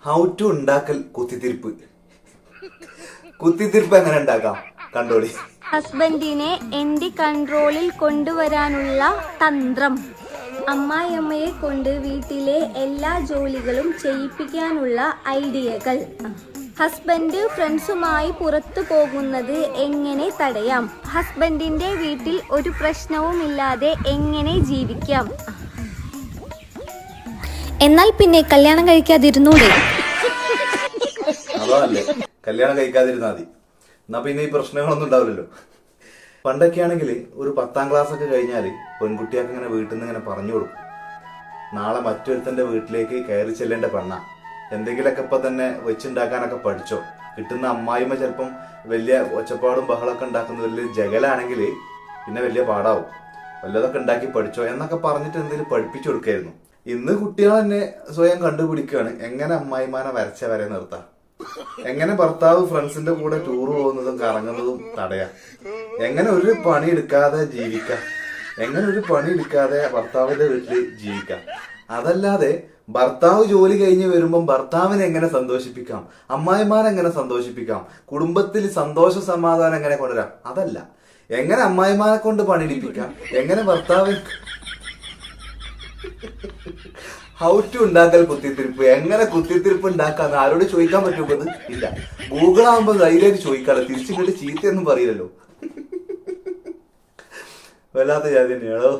How to ഉണ്ടാക്കൽ കുത്തിത്തിരിപ്പ്. കുത്തിത്തിരിപ്പ് എങ്ങനെ ഉണ്ടാക്കാം കണ്ടോളി. ഹസ്ബൻഡിനെ എന്റെ കൺട്രോളിൽ കൊണ്ടുവരാനുള്ള തന്ത്രം. അമ്മായിയമ്മയെ കൊണ്ട് വീട്ടിലെ എല്ലാ ജോലികളും ചെയ്യിപ്പിക്കാനുള്ള ഐഡിയകൾ. ഹസ്ബൻഡ് ഫ്രണ്ട്സുമായി പുറത്തു പോകുന്നത് എങ്ങനെ തടയാം? ഹസ്ബൻഡിന്റെ വീട്ടിൽ ഒരു പ്രശ്നവുമില്ലാതെ എങ്ങനെ ജീവിക്കാം? എന്നാൽ പിന്നെ കല്യാണം കഴിക്കാതിരുന്നൂടെ? അതല്ലേ, കല്യാണം കഴിക്കാതിരുന്നാ മതി. എന്നാ പിന്നെ ഈ പ്രശ്നങ്ങളൊന്നും ഉണ്ടാവില്ലല്ലോ. പണ്ടൊക്കെ ആണെങ്കിൽ ഒരു 10ാം ക്ലാസ് ഒക്കെ കഴിഞ്ഞാല് പെൺകുട്ടിയൊക്കെ ഇങ്ങനെ വീട്ടിൽ നിന്ന് ഇങ്ങനെ പറഞ്ഞു കൊടുക്കും, നാളെ മറ്റൊരുത്തന്റെ വീട്ടിലേക്ക് കയറി ചെല്ലേണ്ട പെണ്ണ, എന്തെങ്കിലുമൊക്കെ ഇപ്പൊ തന്നെ വെച്ചുണ്ടാക്കാനൊക്കെ പഠിച്ചോ. കിട്ടുന്ന അമ്മായിമ്മ ചിലപ്പം വലിയ ഒച്ചപ്പാടും ബഹളമൊക്കെ ഉണ്ടാക്കുന്ന വലിയ ജഗലാണെങ്കിൽ പിന്നെ വലിയ പാടാവും, വല്ലതൊക്കെ ഉണ്ടാക്കി പഠിച്ചോ എന്നൊക്കെ പറഞ്ഞിട്ട് എന്തെങ്കിലും പഠിപ്പിച്ചു കൊടുക്കായിരുന്നു. ഇന്ന് കുട്ടികൾ തന്നെ സ്വയം കണ്ടുപിടിക്കുകയാണ് എങ്ങനെ അമ്മായിമാനെ വരച്ച വരെ നിർത്താം, എങ്ങനെ ഭർത്താവ് ഫ്രണ്ട്സിന്റെ കൂടെ ടൂർ പോകുന്നതും കറങ്ങുന്നതും തടയാം, എങ്ങനെ ഒരു പണി എടുക്കാതെ ജീവിക്കാം, എങ്ങനെ ഒരു പണി എടുക്കാതെ ഭർത്താവിന്റെ വീട്ടിൽ ജീവിക്കാം. അതല്ലാതെ ഭർത്താവ് ജോലി കഴിഞ്ഞ് വരുമ്പം ഭർത്താവിനെ എങ്ങനെ സന്തോഷിപ്പിക്കാം, അമ്മായിമാരെ എങ്ങനെ സന്തോഷിപ്പിക്കാം, കുടുംബത്തിൽ സന്തോഷ സമാധാനം എങ്ങനെ കൊണ്ടുവരാം, അതല്ല. എങ്ങനെ അമ്മായിമാരെ കൊണ്ട് പണിയെടുപ്പിക്കാം, എങ്ങനെ ഭർത്താവിന് ഹൗ ടു ഉണ്ടാക്കൽ കുത്തിത്തിരിപ്പ്. എങ്ങനെ കുത്തിത്തിരിപ്പ് ഉണ്ടാക്കാന്ന് ആരോട് ചോദിക്കാൻ പറ്റുന്നത് ഇല്ല. ഗൂഗിൾ ആകുമ്പോ ധൈര്യമായിട്ട് ചോദിക്കാറ്, തിരിച്ചിങ്ങോട്ട് ചീത്തയൊന്നും പറയില്ലല്ലോ. വല്ലാത്ത ജാതി തന്നെയാണോ.